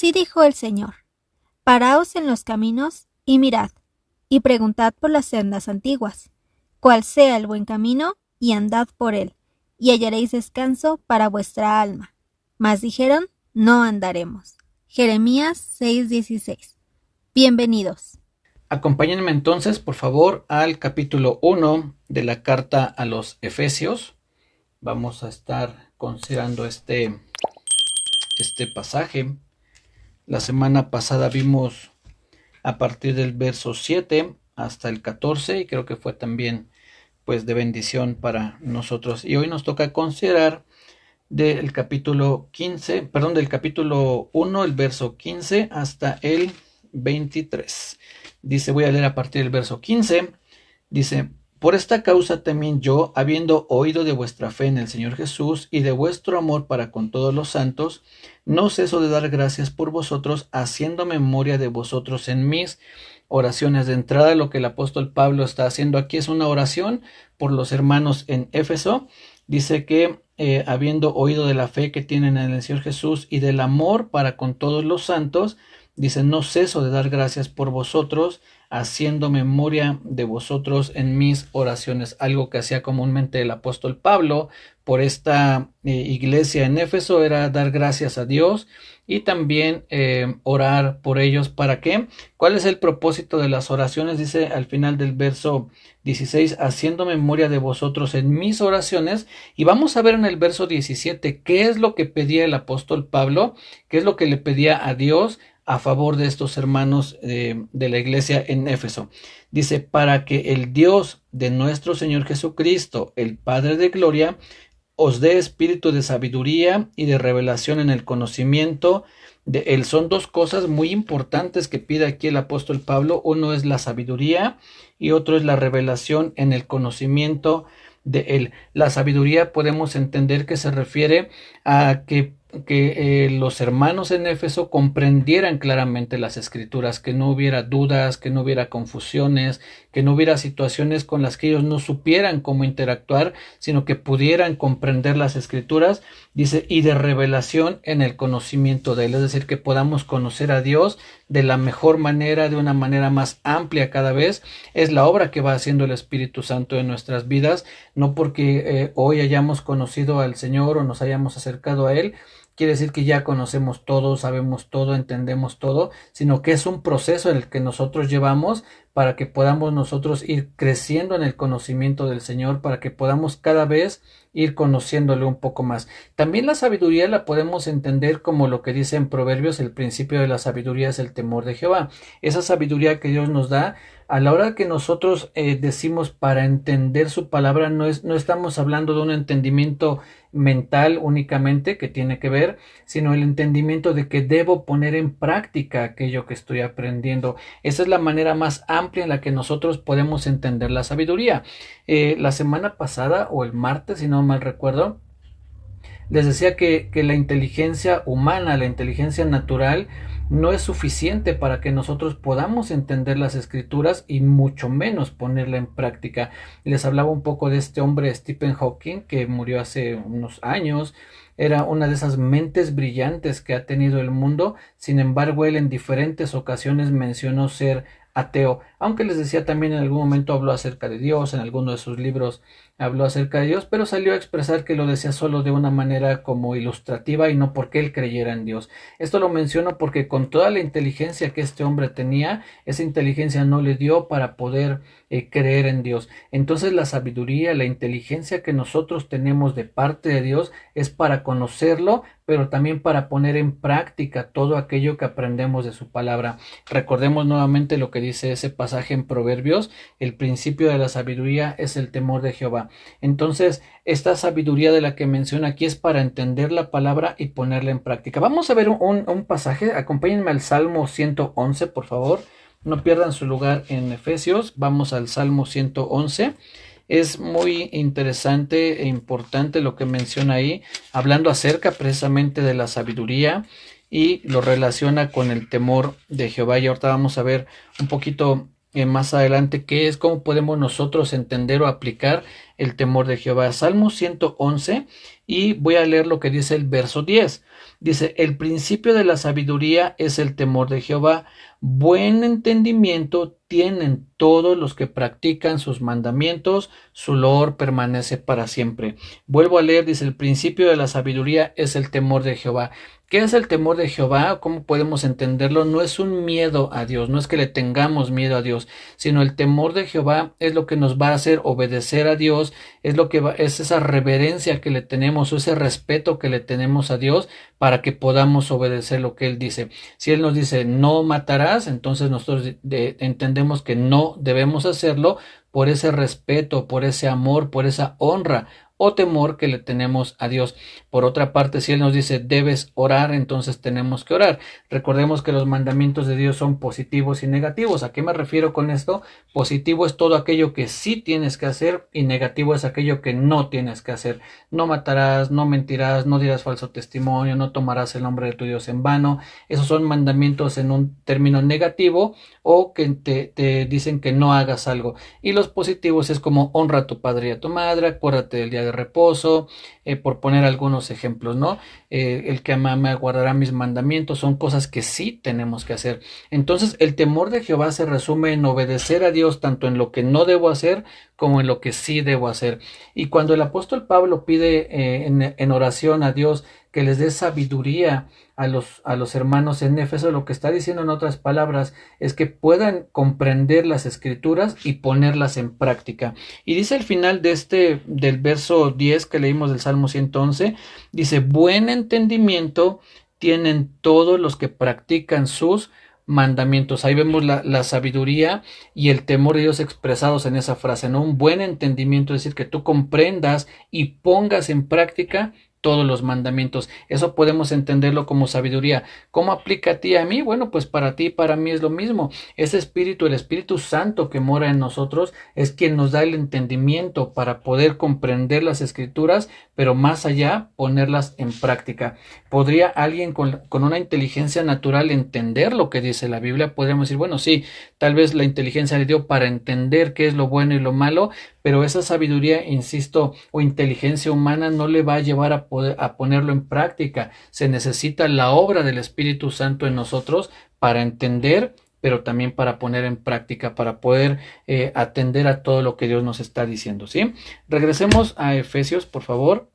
Así dijo el Señor: Paraos en los caminos y mirad, y preguntad por las sendas antiguas, cuál sea el buen camino, y andad por él, y hallaréis descanso para vuestra alma. Mas dijeron: No andaremos. Jeremías 6:16. Bienvenidos. Acompáñenme entonces, por favor, al capítulo 1 de la carta a los Efesios. Vamos a estar considerando este pasaje. La semana pasada vimos a partir del verso 7 hasta el 14 y creo que fue también pues de bendición para nosotros. Y hoy nos toca considerar del capítulo 1, el verso 15 hasta el 23. Dice, voy a leer a partir del verso 15. Dice: Por esta causa también yo, habiendo oído de vuestra fe en el Señor Jesús y de vuestro amor para con todos los santos, no ceso de dar gracias por vosotros, haciendo memoria de vosotros en mis oraciones. De entrada, lo que el apóstol Pablo está haciendo aquí es una oración por los hermanos en Éfeso. Dice que habiendo oído de la fe que tienen en el Señor Jesús y del amor para con todos los santos, dice: no ceso de dar gracias por vosotros, haciendo memoria de vosotros en mis oraciones. Algo que hacía comúnmente el apóstol Pablo por esta iglesia en Éfeso era dar gracias a Dios y también orar por ellos. ¿Para qué? ¿Cuál es el propósito de las oraciones? Dice al final del verso 16, haciendo memoria de vosotros en mis oraciones. Y vamos a ver en el verso 17 qué es lo que pedía el apóstol Pablo, qué es lo que le pedía a Dios a favor de estos hermanos de la iglesia en Éfeso. Dice: para que el Dios de nuestro Señor Jesucristo, el Padre de gloria, os dé espíritu de sabiduría y de revelación en el conocimiento de Él. Son dos cosas muy importantes que pide aquí el apóstol Pablo. Uno es la sabiduría y otro es la revelación en el conocimiento de Él. La sabiduría podemos entender que se refiere a que los hermanos en Éfeso comprendieran claramente las escrituras, que no hubiera dudas, que no hubiera confusiones, que no hubiera situaciones con las que ellos no supieran cómo interactuar, sino que pudieran comprender las escrituras. Dice: y de revelación en el conocimiento de Él, es decir, que podamos conocer a Dios de la mejor manera, de una manera más amplia cada vez. Es la obra que va haciendo el Espíritu Santo en nuestras vidas, no porque hoy hayamos conocido al Señor o nos hayamos acercado a Él, quiere decir que ya conocemos todo, sabemos todo, entendemos todo, sino que es un proceso en el que nosotros llevamos para que podamos nosotros ir creciendo en el conocimiento del Señor, para que podamos cada vez ir conociéndole un poco más. También la sabiduría la podemos entender como lo que dice en Proverbios: el principio de la sabiduría es el temor de Jehová. Esa sabiduría que Dios nos da a la hora que nosotros decimos para entender su palabra, no estamos hablando de un entendimiento mental únicamente que tiene que ver, sino el entendimiento de que debo poner en práctica aquello que estoy aprendiendo. Esa es la manera más amplia en la que nosotros podemos entender la sabiduría. La semana pasada o el martes, si no mal recuerdo, les decía que la inteligencia humana, la inteligencia natural, no es suficiente para que nosotros podamos entender las escrituras y mucho menos ponerla en práctica. Les hablaba un poco de este hombre Stephen Hawking, que murió hace unos años. Era una de esas mentes brillantes que ha tenido el mundo. Sin embargo, él en diferentes ocasiones mencionó ser ateo, aunque les decía también en algún momento habló acerca de Dios, en alguno de sus libros habló acerca de Dios, pero salió a expresar que lo decía solo de una manera como ilustrativa y no porque él creyera en Dios. Esto lo menciono porque con toda la inteligencia que este hombre tenía, esa inteligencia no le dio para poder creer en Dios. Entonces la sabiduría, la inteligencia que nosotros tenemos de parte de Dios es para conocerlo, pero también para poner en práctica todo aquello que aprendemos de su palabra. Recordemos nuevamente lo que dice ese pasaje en Proverbios: el principio de la sabiduría es el temor de Jehová. Entonces, esta sabiduría de la que menciona aquí es para entender la palabra y ponerla en práctica. Vamos a ver un pasaje. Acompáñenme al Salmo 111, por favor. No pierdan su lugar en Efesios. Vamos al Salmo 111. Es muy interesante e importante lo que menciona ahí, hablando acerca precisamente de la sabiduría y lo relaciona con el temor de Jehová. Y ahorita vamos a ver un poquito más adelante qué es, cómo podemos nosotros entender o aplicar el temor de Jehová. Salmo 111, y voy a leer lo que dice el verso 10. Dice: el principio de la sabiduría es el temor de Jehová. Buen entendimiento tienen todos los que practican sus mandamientos, su loor permanece para siempre. Vuelvo a leer, dice: el principio de la sabiduría es el temor de Jehová. ¿Qué es el temor de Jehová? ¿Cómo podemos entenderlo? No es un miedo a Dios, no es que le tengamos miedo a Dios, sino el temor de Jehová es lo que nos va a hacer obedecer a Dios, es lo que es esa reverencia que le tenemos, ese respeto que le tenemos a Dios para que podamos obedecer lo que Él dice. Si Él nos dice no matarás, entonces nosotros entendemos que no debemos hacerlo por ese respeto, por ese amor, por esa honra o temor que le tenemos a Dios. Por otra parte, si Él nos dice debes orar, entonces tenemos que orar. Recordemos que los mandamientos de Dios son positivos y negativos. ¿A qué me refiero con esto? Positivo es todo aquello que sí tienes que hacer y negativo es aquello que no tienes que hacer. No matarás, no mentirás, no dirás falso testimonio, no tomarás el nombre de tu Dios en vano. Esos son mandamientos en un término negativo o que te dicen que no hagas algo. Y los positivos es como honra a tu padre y a tu madre, acuérdate del día de reposo, por poner algunos ejemplos, ¿no? El que me guardará mis mandamientos, son cosas que sí tenemos que hacer. Entonces el temor de Jehová se resume en obedecer a Dios tanto en lo que no debo hacer como en lo que sí debo hacer. Y cuando el apóstol Pablo pide en oración a Dios que les dé sabiduría a los hermanos en Éfeso, lo que está diciendo en otras palabras es que puedan comprender las escrituras y ponerlas en práctica. Y dice al final del verso 10 que leímos del Salmo 111, dice: buen entendimiento tienen todos los que practican sus mandamientos. Ahí vemos la sabiduría y el temor de Dios expresados en esa frase, ¿no? Un buen entendimiento, es decir, que tú comprendas y pongas en práctica todos los mandamientos. Eso podemos entenderlo como sabiduría. ¿Cómo aplica a ti y a mí? Bueno, pues para ti y para mí es lo mismo. Ese espíritu, el Espíritu Santo que mora en nosotros, es quien nos da el entendimiento para poder comprender las escrituras, pero más allá, ponerlas en práctica. ¿Podría alguien con una inteligencia natural entender lo que dice la Biblia? Podríamos decir, bueno, sí, tal vez la inteligencia le dio para entender qué es lo bueno y lo malo, pero esa sabiduría, insisto, o inteligencia humana no le va a llevar a ponerlo en práctica. Se necesita la obra del Espíritu Santo en nosotros para entender, pero también para poner en práctica, para poder atender a todo lo que Dios nos está diciendo, ¿sí? Regresemos a Efesios, por favor.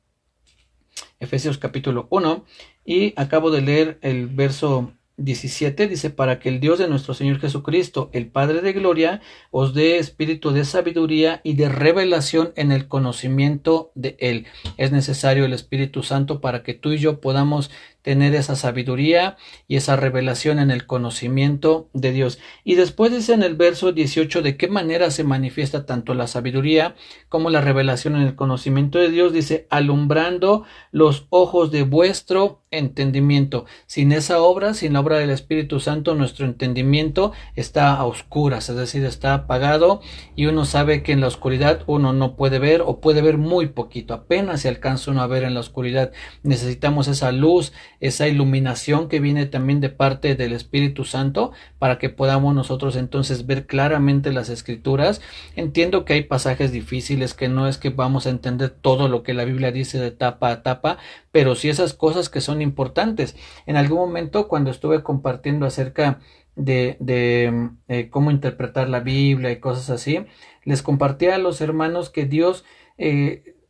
Efesios capítulo 1, y acabo de leer el verso 17, dice: para que el Dios de nuestro Señor Jesucristo, el Padre de gloria, os dé espíritu de sabiduría y de revelación en el conocimiento de Él. Es necesario el Espíritu Santo para que tú y yo podamos tener esa sabiduría y esa revelación en el conocimiento de Dios. Y después dice en el verso 18 de qué manera se manifiesta tanto la sabiduría como la revelación en el conocimiento de Dios. Dice: alumbrando los ojos de vuestro entendimiento. Sin esa obra, sin la obra del Espíritu Santo, nuestro entendimiento está a oscuras, es decir, está apagado, y uno sabe que en la oscuridad uno no puede ver o puede ver muy poquito, apenas se alcanza uno a ver en la oscuridad. Necesitamos esa luz, esa iluminación que viene también de parte del Espíritu Santo para que podamos nosotros entonces ver claramente las escrituras. Entiendo que hay pasajes difíciles, que no es que vamos a entender todo lo que la Biblia dice de tapa a tapa, pero sí esas cosas que son importantes. En algún momento, cuando estuve compartiendo acerca de cómo interpretar la Biblia y cosas así, les compartí a los hermanos que Dios,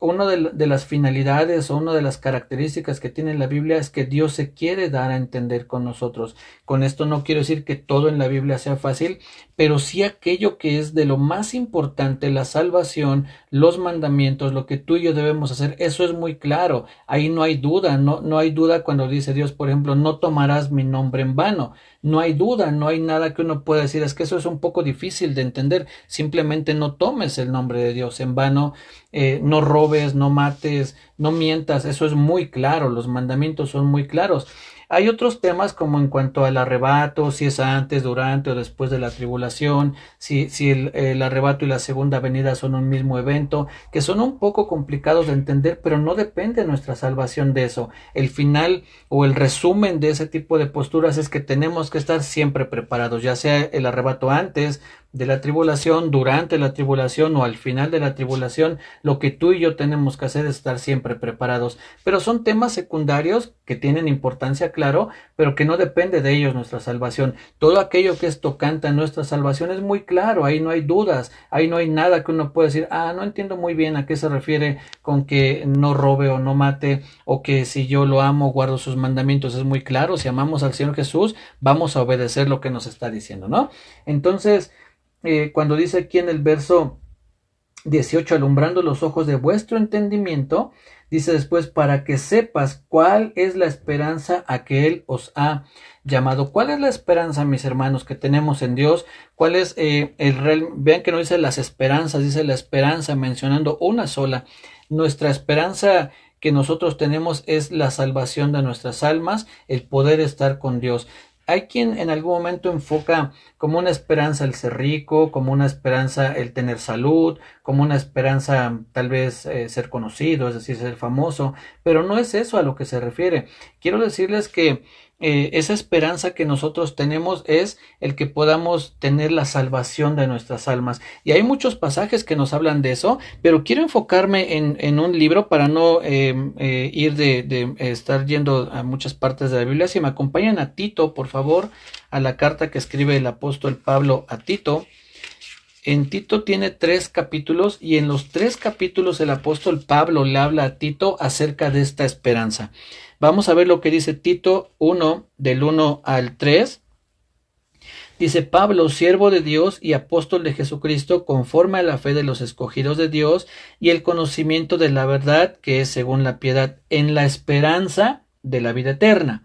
una de las finalidades o una de las características que tiene la Biblia es que Dios se quiere dar a entender con nosotros. Con esto no quiero decir que todo en la Biblia sea fácil, pero sí aquello que es de lo más importante, la salvación, los mandamientos, lo que tú y yo debemos hacer, eso es muy claro. Ahí no hay duda, no hay duda cuando dice Dios, por ejemplo, no tomarás mi nombre en vano. No hay duda, no hay nada que uno pueda decir, es que eso es un poco difícil de entender. Simplemente no tomes el nombre de Dios en vano, no robes, no mates, no mientas. Eso es muy claro, los mandamientos son muy claros. Hay otros temas como en cuanto al arrebato, si es antes, durante o después de la tribulación, si el arrebato y la segunda venida son un mismo evento, que son un poco complicados de entender, pero no depende nuestra salvación de eso. El final o el resumen de ese tipo de posturas es que tenemos que estar siempre preparados, ya sea el arrebato antes, de la tribulación, durante la tribulación o al final de la tribulación. Lo que tú y yo tenemos que hacer es estar siempre preparados. Pero son temas secundarios que tienen importancia, claro, pero que no depende de ellos nuestra salvación. Todo aquello que es tocante a nuestra salvación es muy claro, ahí no hay dudas, ahí no hay nada que uno pueda decir, no entiendo muy bien a qué se refiere con que no robe o no mate, o que si yo lo amo, guardo sus mandamientos. Es muy claro, si amamos al Señor Jesús, vamos a obedecer lo que nos está diciendo, ¿no? Entonces, cuando dice aquí en el verso 18, alumbrando los ojos de vuestro entendimiento, dice después, para que sepas cuál es la esperanza a que Él os ha llamado. ¿Cuál es la esperanza, mis hermanos, que tenemos en Dios? ¿Cuál es el real? Vean que no dice las esperanzas, dice la esperanza, mencionando una sola. Nuestra esperanza que nosotros tenemos es la salvación de nuestras almas, el poder estar con Dios. Hay quien en algún momento enfoca como una esperanza el ser rico, como una esperanza el tener salud, como una esperanza tal vez ser conocido, es decir, ser famoso, pero no es eso a lo que se refiere. Quiero decirles que esa esperanza que nosotros tenemos es el que podamos tener la salvación de nuestras almas. Y hay muchos pasajes que nos hablan de eso, pero quiero enfocarme en un libro para no ir de estar yendo a muchas partes de la Biblia. Si me acompañan a Tito, por favor, a la carta que escribe el apóstol Pablo a Tito. En Tito tiene 3 capítulos y en los 3 capítulos el apóstol Pablo le habla a Tito acerca de esta esperanza. Vamos a ver lo que dice Tito 1, del 1 al 3. Dice: Pablo, siervo de Dios y apóstol de Jesucristo, conforme a la fe de los escogidos de Dios y el conocimiento de la verdad, que es según la piedad, en la esperanza de la vida eterna,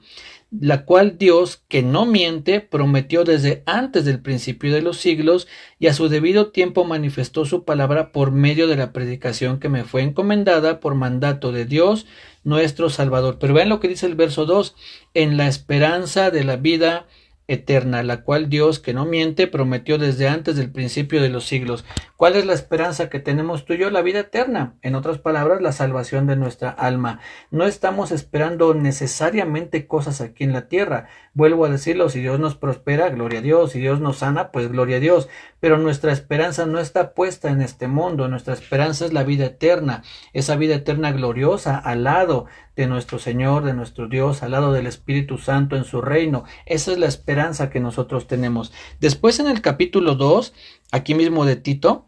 la cual Dios, que no miente, prometió desde antes del principio de los siglos, y a su debido tiempo manifestó su palabra por medio de la predicación que me fue encomendada por mandato de Dios nuestro Salvador. Pero vean lo que dice el verso 2, en la esperanza de la vida eterna, la cual Dios, que no miente, prometió desde antes del principio de los siglos. ¿Cuál es la esperanza que tenemos tú y yo? La vida eterna. En otras palabras, la salvación de nuestra alma. No estamos esperando necesariamente cosas aquí en la tierra. Vuelvo a decirlo, si Dios nos prospera, gloria a Dios. Si Dios nos sana, pues gloria a Dios. Pero nuestra esperanza no está puesta en este mundo. Nuestra esperanza es la vida eterna. Esa vida eterna gloriosa al lado de nuestro Señor, de nuestro Dios, al lado del Espíritu Santo en su reino. Esa es la esperanza que nosotros tenemos. Después, en el capítulo 2, aquí mismo de Tito,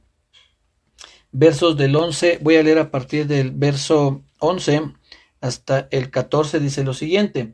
versos del 11, voy a leer a partir del verso 11 hasta el 14, dice lo siguiente: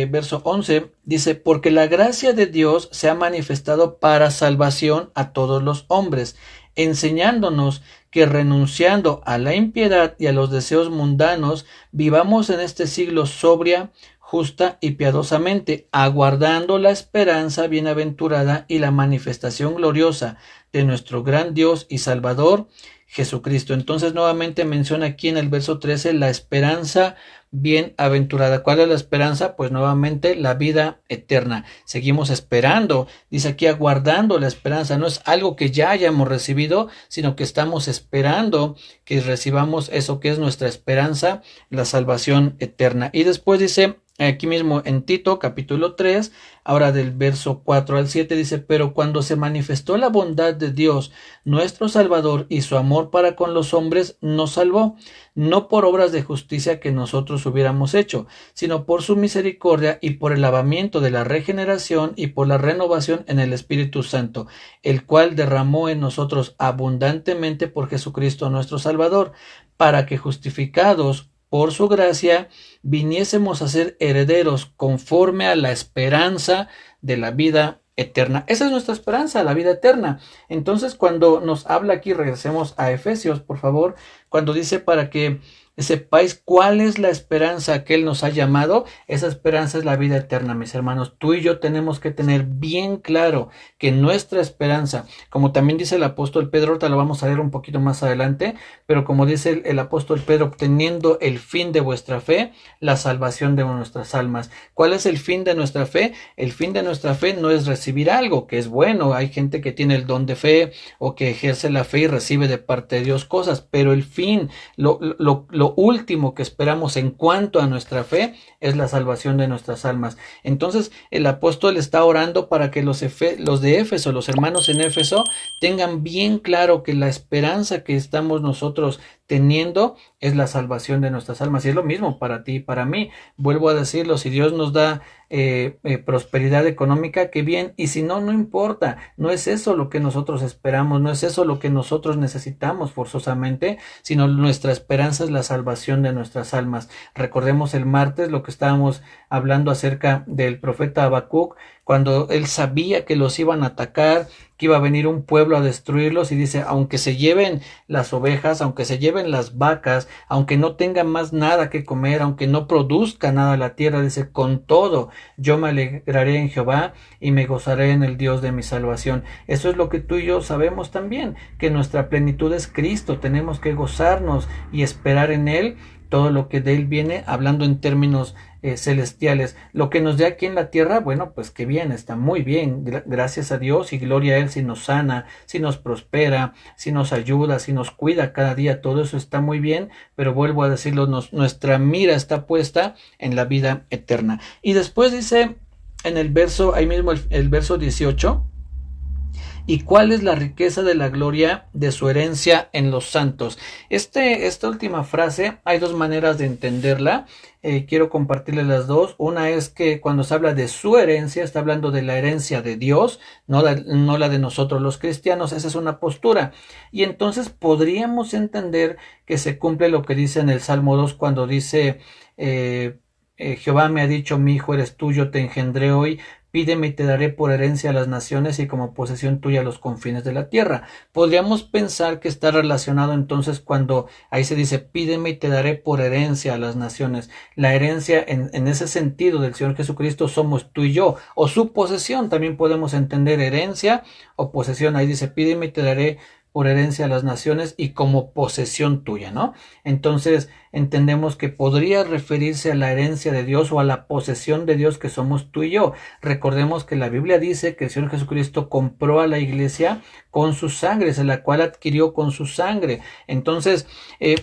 verso 11 dice: porque la gracia de Dios se ha manifestado para salvación a todos los hombres, enseñándonos que renunciando a la impiedad y a los deseos mundanos, vivamos en este siglo sobria, justa y piadosamente, aguardando la esperanza bienaventurada y la manifestación gloriosa de nuestro gran Dios y Salvador, Jesucristo. Entonces nuevamente menciona aquí en el verso 13 la esperanza bienaventurada. ¿Cuál es la esperanza? Pues nuevamente la vida eterna. Seguimos esperando, dice aquí, aguardando la esperanza. No es algo que ya hayamos recibido, sino que estamos esperando que recibamos eso que es nuestra esperanza, la salvación eterna. Y después dice aquí mismo en Tito capítulo 3, ahora del verso 4 al 7, dice: pero cuando se manifestó la bondad de Dios nuestro Salvador y su amor para con los hombres, nos salvó, no por obras de justicia que nosotros hubiéramos hecho, sino por su misericordia y por el lavamiento de la regeneración y por la renovación en el Espíritu Santo, el cual derramó en nosotros abundantemente por Jesucristo nuestro Salvador, para que, justificados por su gracia, viniésemos a ser herederos conforme a la esperanza de la vida eterna. Esa es nuestra esperanza, la vida eterna. Entonces, cuando nos habla aquí, regresemos a Efesios, por favor, cuando dice para que sepáis cuál es la esperanza que Él nos ha llamado, esa esperanza es la vida eterna, mis hermanos. Tú y yo tenemos que tener bien claro que nuestra esperanza, como también dice el apóstol Pedro, ahorita lo vamos a leer un poquito más adelante, pero como dice el apóstol Pedro, obteniendo el fin de vuestra fe, la salvación de nuestras almas. ¿Cuál es el fin de nuestra fe? El fin de nuestra fe no es recibir algo, que es bueno. Hay gente que tiene el don de fe o que ejerce la fe y recibe de parte de Dios cosas, pero el fin, lo lo último que esperamos en cuanto a nuestra fe es la salvación de nuestras almas. Entonces el apóstol está orando para que los de Éfeso, los hermanos en Éfeso, tengan bien claro que la esperanza que estamos nosotros teniendo es la salvación de nuestras almas. Y es lo mismo para ti y para mí. Vuelvo a decirlo, si Dios nos da prosperidad económica, qué bien, y si no, no importa, no es eso lo que nosotros esperamos, no es eso lo que nosotros necesitamos forzosamente, sino nuestra esperanza es la salvación de nuestras almas. Recordemos el martes lo que estábamos hablando acerca del profeta Habacuc, cuando él sabía que los iban a atacar, que iba a venir un pueblo a destruirlos, y dice, aunque se lleven las ovejas, aunque se lleven las vacas, aunque no tengan más nada que comer, aunque no produzca nada la tierra, dice, con todo yo me alegraré en Jehová y me gozaré en el Dios de mi salvación. Eso es lo que tú y yo sabemos también, que nuestra plenitud es Cristo, tenemos que gozarnos y esperar en Él todo lo que de Él viene, hablando en términos celestiales. Lo que nos dé aquí en la tierra, bueno, pues que bien, está muy bien, gracias a Dios y gloria a Él si nos sana, si nos prospera, si nos ayuda, si nos cuida cada día, todo eso está muy bien, pero vuelvo a decirlo, nuestra mira está puesta en la vida eterna. Y después dice en el verso, ahí mismo el verso 18, ¿y cuál es la riqueza de la gloria de su herencia en los santos? Esta última frase, hay dos maneras de entenderla. Quiero compartirles las dos. Una es que cuando se habla de su herencia, está hablando de la herencia de Dios, no la de nosotros los cristianos. Esa es una postura. Y entonces podríamos entender que se cumple lo que dice en el Salmo 2 cuando dice, Jehová me ha dicho, mi hijo eres tú, yo te engendré hoy. Pídeme y te daré por herencia a las naciones y como posesión tuya los confines de la tierra. Podríamos pensar que está relacionado entonces cuando ahí se dice pídeme y te daré por herencia a las naciones. La herencia en ese sentido del Señor Jesucristo somos tú y yo. O su posesión, también podemos entender herencia o posesión. Ahí dice pídeme y te daré por herencia a las naciones y como posesión tuya, ¿no? Entonces entendemos que podría referirse a la herencia de Dios o a la posesión de Dios que somos tú y yo. Recordemos que la Biblia dice que el Señor Jesucristo compró a la iglesia con su sangre, es la cual adquirió con su sangre. Entonces,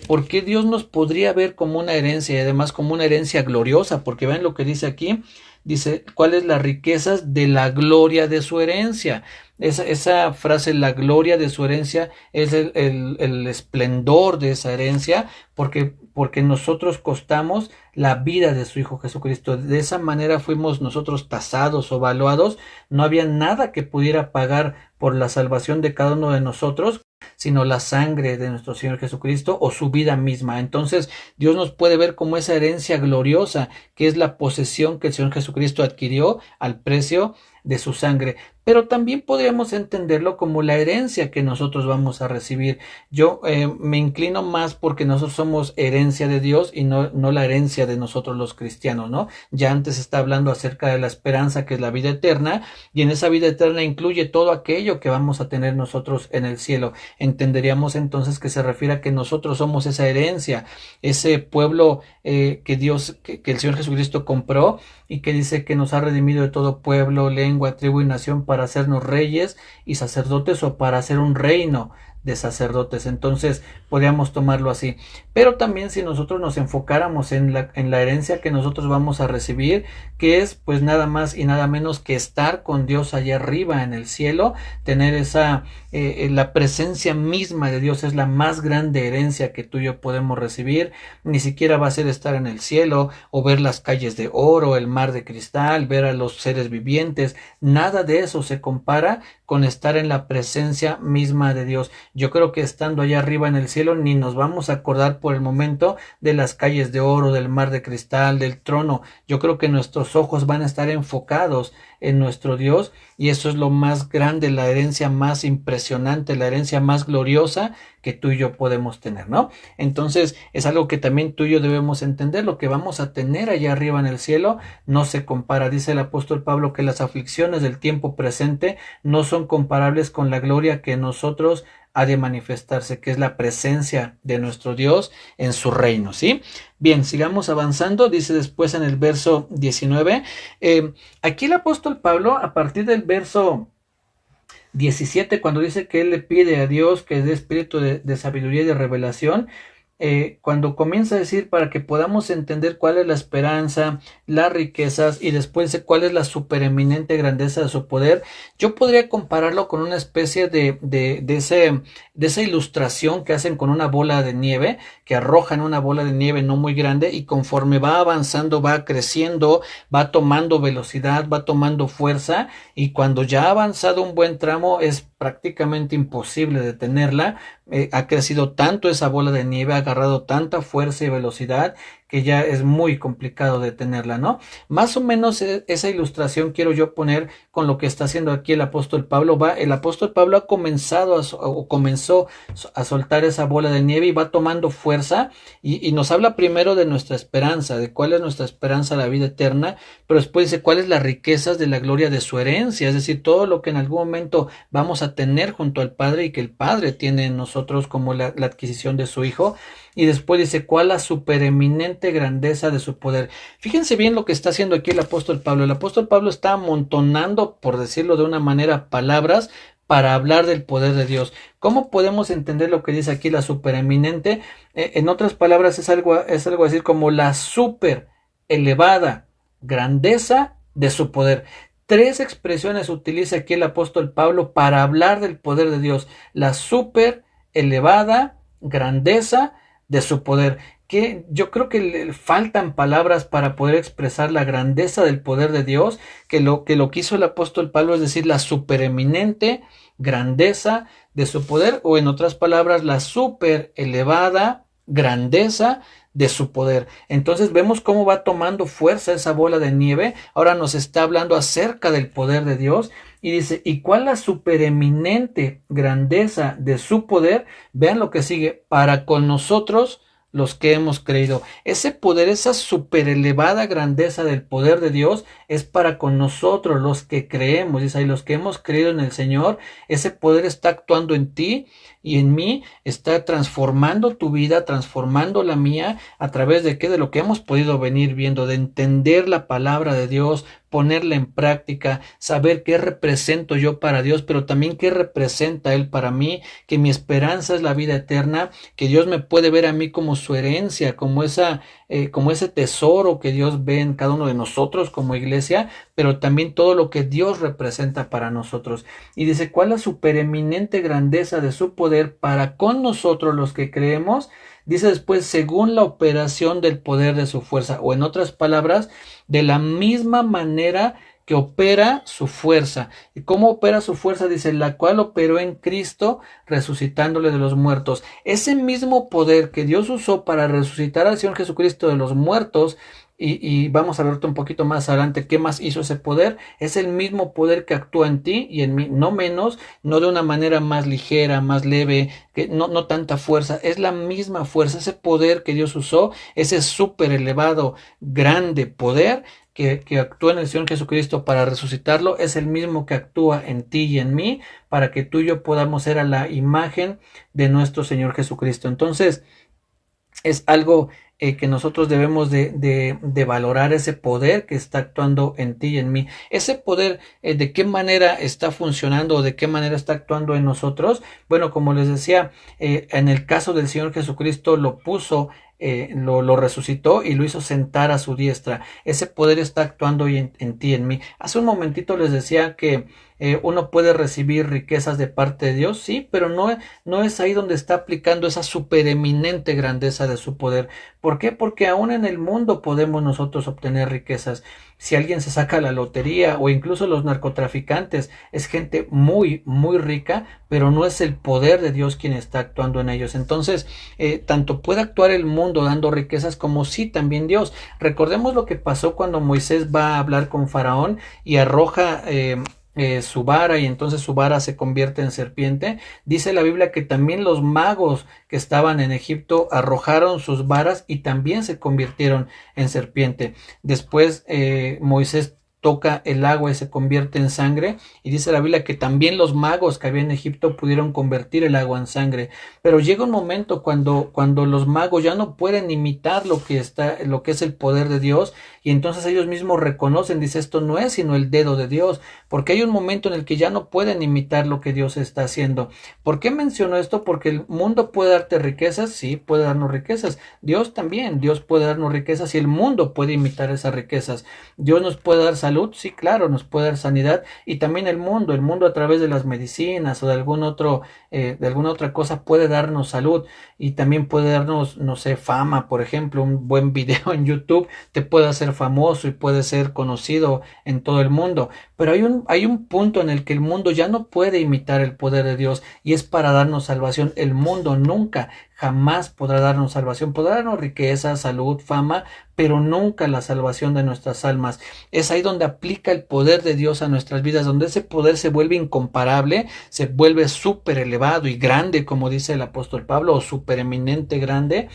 ¿por qué Dios nos podría ver como una herencia y además como una herencia gloriosa? Porque ven lo que dice aquí. Dice, ¿cuáles las riquezas de la gloria de su herencia? Esa frase, la gloria de su herencia, es el esplendor de esa herencia, porque nosotros costamos la vida de su Hijo Jesucristo. De esa manera fuimos nosotros tasados o valuados. No había nada que pudiera pagar por la salvación de cada uno de nosotros, sino la sangre de nuestro Señor Jesucristo o su vida misma. Entonces Dios nos puede ver como esa herencia gloriosa que es la posesión que el Señor Jesucristo adquirió al precio de su sangre. Pero también podríamos entenderlo como la herencia que nosotros vamos a recibir. Yo me inclino más porque nosotros somos herencia de Dios y no la herencia de nosotros los cristianos, ¿no? Ya antes está hablando acerca de la esperanza que es la vida eterna, y en esa vida eterna incluye todo aquello que vamos a tener nosotros en el cielo. Entenderíamos entonces que se refiere a que nosotros somos esa herencia, ese pueblo que Dios, que el Señor Jesucristo compró y que dice que nos ha redimido de todo pueblo, lengua, tribu y nación para hacernos reyes y sacerdotes o para hacer un reino de sacerdotes. Entonces podríamos tomarlo así. Pero también si nosotros nos enfocáramos en la herencia que nosotros vamos a recibir, que es pues nada más y nada menos que estar con Dios allá arriba en el cielo, tener esa la presencia misma de Dios es la más grande herencia que tú y yo podemos recibir. Ni siquiera va a ser estar en el cielo o ver las calles de oro, el mar de cristal, ver a los seres vivientes. Nada de eso se compara con estar en la presencia misma de Dios. Yo creo que estando allá arriba en el cielo ni nos vamos a acordar por el momento de las calles de oro, del mar de cristal, del trono. Yo creo que nuestros ojos van a estar enfocados en nuestro Dios, y eso es lo más grande, la herencia más impresionante, la herencia más gloriosa que tú y yo podemos tener, ¿no? Entonces es algo que también tú y yo debemos entender. Lo que vamos a tener allá arriba en el cielo no se compara. Dice el apóstol Pablo que las aflicciones del tiempo presente no son comparables con la gloria que nosotros ha de manifestarse, que es la presencia de nuestro Dios en su reino, ¿sí? Bien, sigamos avanzando. Dice después en el verso 19, aquí el apóstol Pablo, a partir del verso 17, cuando dice que él le pide a Dios que dé espíritu de sabiduría y de revelación, cuando comienza a decir para que podamos entender cuál es la esperanza, las riquezas y después de cuál es la supereminente grandeza de su poder, yo podría compararlo con una especie de esa ilustración que hacen con una bola de nieve, que arrojan una bola de nieve no muy grande y conforme va avanzando, va creciendo, va tomando velocidad, va tomando fuerza y cuando ya ha avanzado un buen tramo es prácticamente imposible detenerla. Ha crecido tanto esa bola de nieve, ha agarrado tanta fuerza y velocidad que ya es muy complicado detenerla, ¿no? Más o menos esa ilustración quiero yo poner con lo que está haciendo aquí el apóstol Pablo. El apóstol Pablo ha comenzado o comenzó a soltar esa bola de nieve y va tomando fuerza y nos habla primero de nuestra esperanza, de cuál es nuestra esperanza, la vida eterna, pero después dice cuál es las riquezas de la gloria de su herencia, es decir, todo lo que en algún momento vamos a tener junto al Padre y que el Padre tiene en nosotros como la adquisición de su Hijo. Y después dice cuál la supereminente grandeza de su poder. Fíjense bien lo que está haciendo aquí el apóstol Pablo. El apóstol Pablo está amontonando, por decirlo de una manera, palabras para hablar del poder de Dios. ¿Cómo podemos entender lo que dice aquí la supereminente? En otras palabras es algo así como la super elevada grandeza de su poder. Tres expresiones utiliza aquí el apóstol Pablo para hablar del poder de Dios. La super elevada grandeza de su poder, que yo creo que le faltan palabras para poder expresar la grandeza del poder de Dios, que lo que hizo el apóstol Pablo es decir, la supereminente grandeza de su poder, o en otras palabras, la super elevada grandeza de su poder. Entonces vemos cómo va tomando fuerza esa bola de nieve. Ahora nos está hablando acerca del poder de Dios y dice, ¿y cuál la supereminente grandeza de su poder? Vean lo que sigue, para con nosotros los que hemos creído. Ese poder, esa superelevada grandeza del poder de Dios es para con nosotros los que creemos. Dice ahí, los que hemos creído en el Señor, ese poder está actuando en ti y en mí, está transformando tu vida, transformando la mía, a través de qué, de lo que hemos podido venir viendo, de entender la palabra de Dios, ponerla en práctica, saber qué represento yo para Dios, pero también qué representa Él para mí, que mi esperanza es la vida eterna, que Dios me puede ver a mí como su herencia, como ese tesoro que Dios ve en cada uno de nosotros como iglesia, pero también todo lo que Dios representa para nosotros. Y dice, ¿cuál es la supereminente grandeza de su poder para con nosotros los que creemos? Dice después, según la operación del poder de su fuerza, o en otras palabras, de la misma manera que opera su fuerza. ¿Y cómo opera su fuerza? Dice, la cual operó en Cristo, resucitándole de los muertos. Ese mismo poder que Dios usó para resucitar al Señor Jesucristo de los muertos, y vamos a ver un poquito más adelante qué más hizo ese poder, es el mismo poder que actúa en ti y en mí, no menos, no de una manera más ligera, más leve, que no tanta fuerza, es la misma fuerza, ese poder que Dios usó, ese súper elevado, grande poder que actúa en el Señor Jesucristo para resucitarlo, es el mismo que actúa en ti y en mí, para que tú y yo podamos ser a la imagen de nuestro Señor Jesucristo. Entonces, es algo que nosotros debemos de valorar, ese poder que está actuando en ti y en mí. Ese poder, ¿de qué manera está funcionando o de qué manera está actuando en nosotros? Bueno, como les decía, en el caso del Señor Jesucristo lo puso, lo resucitó y lo hizo sentar a su diestra. Ese poder está actuando en ti y en mí. Hace un momentito les decía que uno puede recibir riquezas de parte de Dios, sí, pero no es ahí donde está aplicando esa supereminente grandeza de su poder. ¿Por qué? Porque aún en el mundo podemos nosotros obtener riquezas. Si alguien se saca la lotería o incluso los narcotraficantes, es gente muy, muy rica, pero no es el poder de Dios quien está actuando en ellos. Entonces, tanto puede actuar el mundo dando riquezas como sí también Dios. Recordemos lo que pasó cuando Moisés va a hablar con Faraón y arroja su vara y entonces su vara se convierte en serpiente. Dice la Biblia que también los magos que estaban en Egipto arrojaron sus varas y también se convirtieron en serpiente. Después Moisés toca el agua y se convierte en sangre, y dice la Biblia que también los magos que había en Egipto pudieron convertir el agua en sangre, pero llega un momento cuando los magos ya no pueden imitar lo que es el poder de Dios, y entonces ellos mismos reconocen, dice, esto no es sino el dedo de Dios, porque hay un momento en el que ya no pueden imitar lo que Dios está haciendo. ¿Por qué menciono esto? Porque el mundo puede darte riquezas, sí, puede darnos riquezas. Dios también, Dios puede darnos riquezas y el mundo puede imitar esas riquezas. Dios nos puede dar salud, sí, claro, nos puede dar sanidad, y también el mundo a través de las medicinas o de de alguna otra cosa puede darnos salud, y también puede darnos, no sé, fama. Por ejemplo, un buen video en YouTube te puede hacer famoso y puede ser conocido en todo el mundo, pero hay un punto en el que el mundo ya no puede imitar el poder de Dios, y es para darnos salvación. El mundo nunca, jamás podrá darnos salvación, podrá darnos riqueza, salud, fama, pero nunca la salvación de nuestras almas. Es ahí donde aplica el poder de Dios a nuestras vidas, donde ese poder se vuelve incomparable, se vuelve súper elevado y grande, como dice el apóstol Pablo, o súper eminente grande,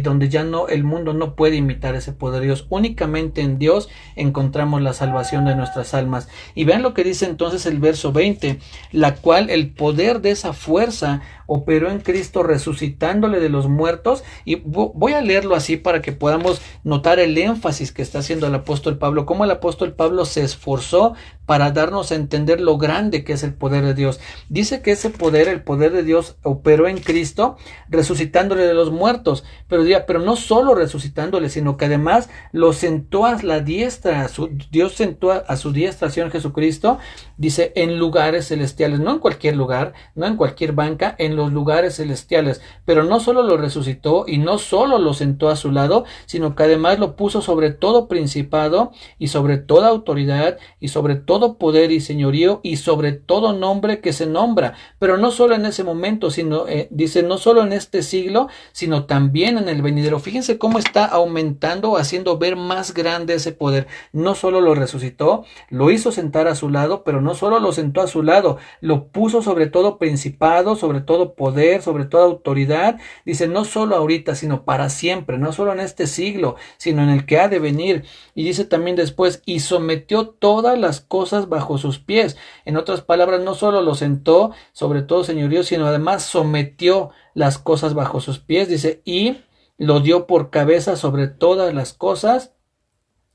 donde ya no, el mundo no puede imitar ese poder de Dios. Únicamente en Dios encontramos la salvación de nuestras almas. Y vean lo que dice entonces el verso 20, la cual el poder de esa fuerza operó en Cristo resucitándole de los muertos. Y voy a leerlo así para que podamos notar el énfasis que está haciendo el apóstol Pablo, cómo el apóstol Pablo se esforzó para darnos a entender lo grande que es el poder de Dios. Dice que ese poder, el poder de Dios, operó en Cristo resucitándole de los muertos, pero no solo resucitándole, sino que además lo sentó a la diestra. Dios sentó a su diestra al Señor Jesucristo, dice, en lugares celestiales, no en cualquier lugar, no en cualquier banca, en los lugares celestiales. Pero no solo lo resucitó y no solo lo sentó a su lado, sino que además lo puso sobre todo principado y sobre toda autoridad y sobre todo poder y señorío y sobre todo nombre que se nombra. Pero no solo en ese momento, sino dice, no solo en este siglo, sino también en el venidero. Fíjense cómo está aumentando, haciendo ver más grande ese poder. No solo lo resucitó, lo hizo sentar a su lado, pero no solo lo sentó a su lado, lo puso sobre todo principado, sobre todo poder, sobre toda autoridad. Dice, no solo ahorita, sino para siempre, no solo en este siglo, sino en el que ha de venir. Y dice también después, y sometió todas las cosas bajo sus pies. En otras palabras, no solo lo sentó sobre todo señorío, sino además sometió las cosas bajo sus pies. Dice, y lo dio por cabeza sobre todas las cosas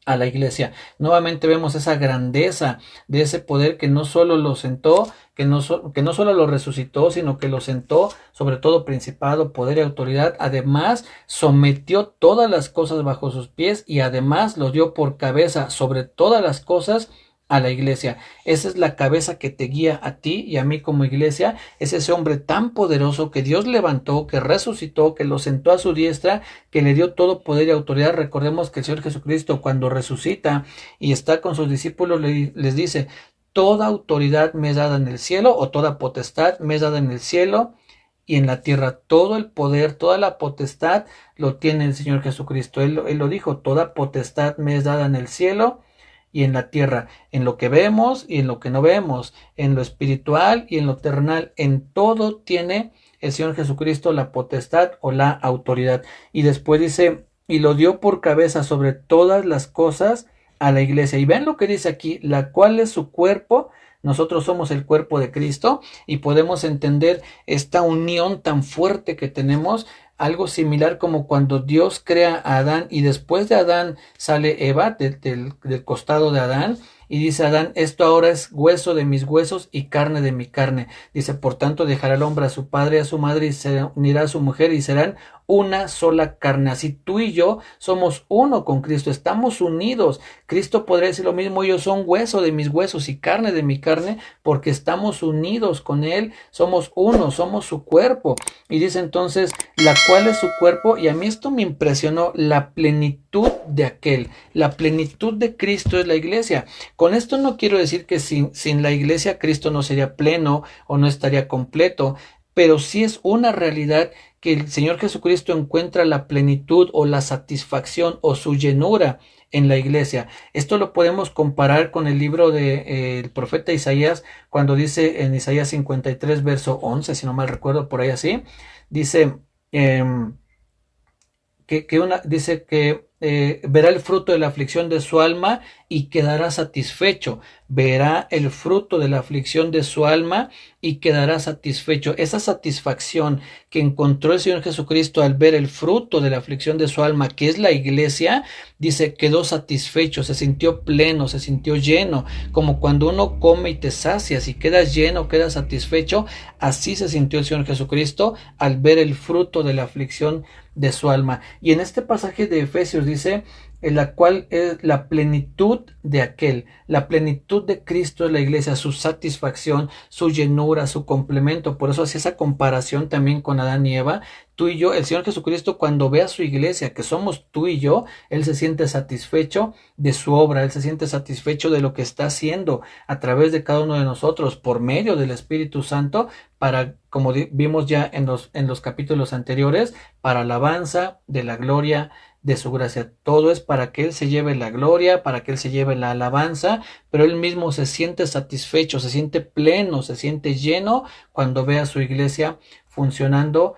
a la iglesia. Nuevamente vemos esa grandeza de ese poder que no solo lo sentó, que no solo lo resucitó, sino que lo sentó sobre todo principado, poder y autoridad. Además, sometió todas las cosas bajo sus pies y además lo dio por cabeza sobre todas las cosas a la iglesia. Esa es la cabeza que te guía a ti y a mí como iglesia. Es ese hombre tan poderoso que Dios levantó, que resucitó, que lo sentó a su diestra, que le dio todo poder y autoridad. Recordemos que el Señor Jesucristo, cuando resucita y está con sus discípulos, les dice, toda autoridad me es dada en el cielo, o toda potestad me es dada en el cielo y en la tierra. Todo el poder, toda la potestad lo tiene el Señor Jesucristo. Él lo dijo, toda potestad me es dada en el cielo y en la tierra, en lo que vemos y en lo que no vemos, en lo espiritual y en lo terrenal, en todo tiene el Señor Jesucristo la potestad o la autoridad. Y después dice, y lo dio por cabeza sobre todas las cosas a la iglesia. Y vean lo que dice aquí, la cual es su cuerpo. Nosotros somos el cuerpo de Cristo y podemos entender esta unión tan fuerte que tenemos. Algo similar como cuando Dios crea a Adán y después de Adán sale Eva del costado de Adán, y dice Adán, esto ahora es hueso de mis huesos y carne de mi carne. Dice, por tanto dejará el hombre a su padre y a su madre y se unirá a su mujer y serán una sola carne. Así tú y yo somos uno con Cristo, estamos unidos. Cristo podría decir lo mismo, ellos son hueso de mis huesos y carne de mi carne, porque estamos unidos con Él, somos uno, somos su cuerpo. Y dice entonces, la cual es su cuerpo, y a mí esto me impresionó, la plenitud de aquel, la plenitud de Cristo es la iglesia. Con esto no quiero decir que sin la iglesia Cristo no sería pleno o no estaría completo, pero sí es una realidad que el Señor Jesucristo encuentra la plenitud o la satisfacción o su llenura en la iglesia. Esto lo podemos comparar con el libro del profeta Isaías, cuando dice en Isaías 53, verso 11, si no mal recuerdo, por ahí así, dice dice que verá el fruto de la aflicción de su alma y quedará satisfecho. Verá el fruto de la aflicción de su alma y quedará satisfecho. Esa satisfacción que encontró el Señor Jesucristo al ver el fruto de la aflicción de su alma, que es la iglesia, dice, quedó satisfecho, se sintió pleno, se sintió lleno, como cuando uno come y te sacias y quedas lleno, quedas satisfecho. Así se sintió el Señor Jesucristo al ver el fruto de la aflicción de su alma. Y en este pasaje de Efesios dice, en la cual es la plenitud de aquel, la plenitud de Cristo es la iglesia, su satisfacción, su llenura, su complemento. Por eso hace esa comparación también con Adán y Eva. Tú y yo, el Señor Jesucristo, cuando ve a su iglesia, que somos tú y yo, Él se siente satisfecho de su obra, Él se siente satisfecho de lo que está haciendo a través de cada uno de nosotros, por medio del Espíritu Santo, para, como vimos ya en los capítulos anteriores, para alabanza de la gloria de su gracia. Todo es para que Él se lleve la gloria, para que Él se lleve la alabanza, pero Él mismo se siente satisfecho, se siente pleno, se siente lleno cuando ve a su iglesia funcionando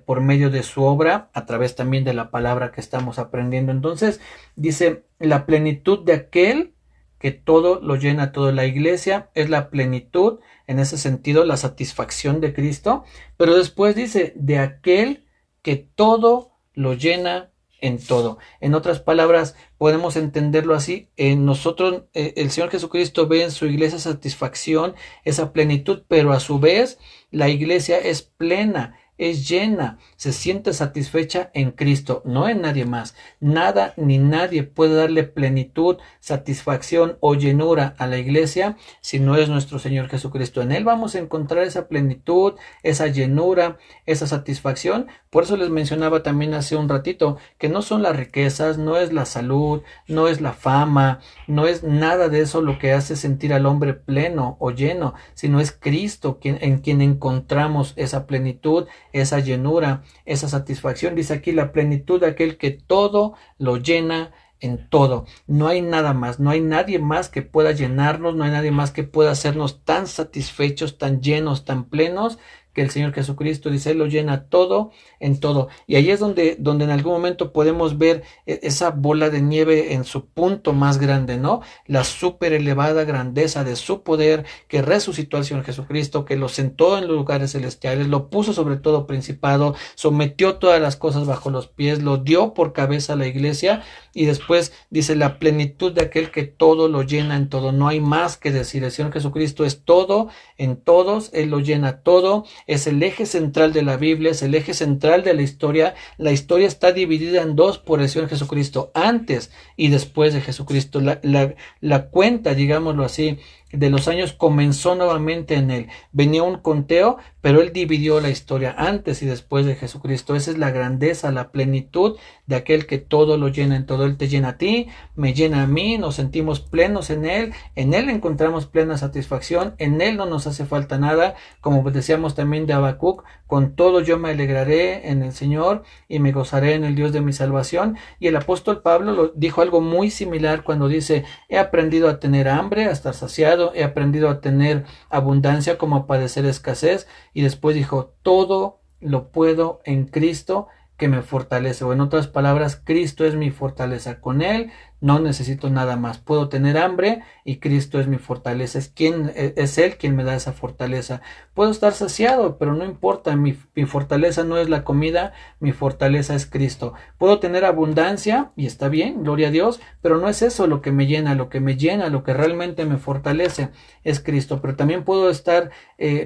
por medio de su obra, a través también de la palabra que estamos aprendiendo. Entonces, dice, la plenitud de aquel que todo lo llena, toda la iglesia es la plenitud, en ese sentido, la satisfacción de Cristo, pero después dice, de aquel que todo lo llena en todo. En otras palabras, podemos entenderlo así, en nosotros, el Señor Jesucristo ve en su iglesia satisfacción, esa plenitud, pero a su vez, la iglesia es plena, es llena, se siente satisfecha en Cristo, no en nadie más. Nada ni nadie puede darle plenitud, satisfacción o llenura a la iglesia si no es nuestro Señor Jesucristo. En Él vamos a encontrar esa plenitud, esa llenura, esa satisfacción. Por eso les mencionaba también hace un ratito que no son las riquezas, no es la salud, no es la fama, no es nada de eso lo que hace sentir al hombre pleno o lleno, sino es Cristo en quien encontramos esa plenitud, esa llenura, esa satisfacción. Dice aquí la plenitud de aquel que todo lo llena en todo. No hay nada más, no hay nadie más que pueda llenarnos, no hay nadie más que pueda hacernos tan satisfechos, tan llenos, tan plenos que el Señor Jesucristo. Dice, Él lo llena todo en todo. Y ahí es donde en algún momento podemos ver esa bola de nieve en su punto más grande, ¿no? La súper elevada grandeza de su poder que resucitó al Señor Jesucristo, que lo sentó en los lugares celestiales, lo puso sobre todo principado, sometió todas las cosas bajo los pies, lo dio por cabeza a la iglesia. Y después dice la plenitud de aquel que todo lo llena en todo. No hay más que decir. El Señor Jesucristo es todo en todos. Él lo llena todo. Es el eje central de la Biblia. Es el eje central de la historia. La historia está dividida en dos por el Señor Jesucristo. Antes y después de Jesucristo. La cuenta, digámoslo así, de los años comenzó nuevamente en Él. Venía un conteo, pero Él dividió la historia antes y después de Jesucristo. Esa es la grandeza, la plenitud de aquel que todo lo llena en todo. Él te llena a ti, me llena a mí, nos sentimos plenos en Él encontramos plena satisfacción, en Él no nos hace falta nada, como decíamos también de Habacuc, con todo yo me alegraré en el Señor y me gozaré en el Dios de mi salvación. Y el apóstol Pablo dijo algo muy similar cuando dice, he aprendido a tener hambre, a estar saciado, he aprendido a tener abundancia como a padecer escasez. Y después dijo, todo lo puedo en Cristo que me fortalece, o en otras palabras, Cristo es mi fortaleza. Con Él no necesito nada más. Puedo tener hambre y Cristo es mi fortaleza. Es Él quien me da esa fortaleza. Puedo estar saciado, pero no importa. Mi fortaleza no es la comida, mi fortaleza es Cristo. Puedo tener abundancia y está bien, gloria a Dios, pero no es eso lo que me llena. Lo que me llena, lo que realmente me fortalece es Cristo. Pero también puedo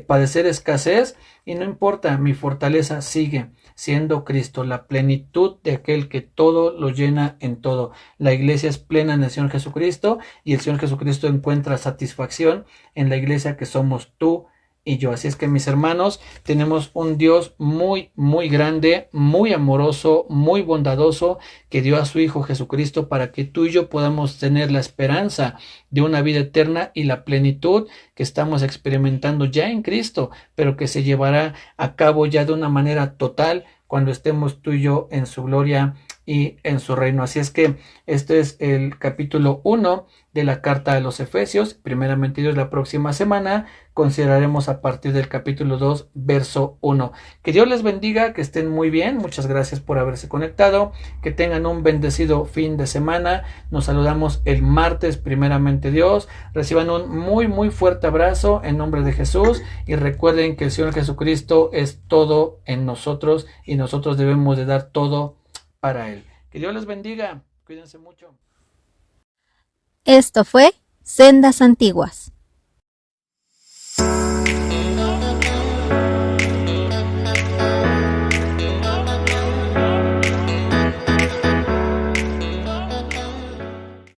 padecer escasez y no importa, mi fortaleza sigue siendo Cristo, la plenitud de aquel que todo lo llena en todo. La iglesia es plena en el Señor Jesucristo y el Señor Jesucristo encuentra satisfacción en la iglesia que somos tú y yo. Así es que, mis hermanos, tenemos un Dios muy, muy grande, muy amoroso, muy bondadoso, que dio a su Hijo Jesucristo para que tú y yo podamos tener la esperanza de una vida eterna y la plenitud que estamos experimentando ya en Cristo, pero que se llevará a cabo ya de una manera total cuando estemos tú y yo en su gloria y en su reino. Así es que este es el capítulo 1 de la carta a los Efesios. Primeramente Dios, la próxima semana consideraremos a partir del capítulo 2, verso 1. Que Dios les bendiga, que estén muy bien. Muchas gracias por haberse conectado. Que tengan un bendecido fin de semana. Nos saludamos el martes, primeramente Dios. Reciban un muy fuerte abrazo en nombre de Jesús y recuerden que el Señor Jesucristo es todo en nosotros y nosotros debemos de dar todo para Él. Que Dios les bendiga. Cuídense mucho. Esto fue Sendas Antiguas.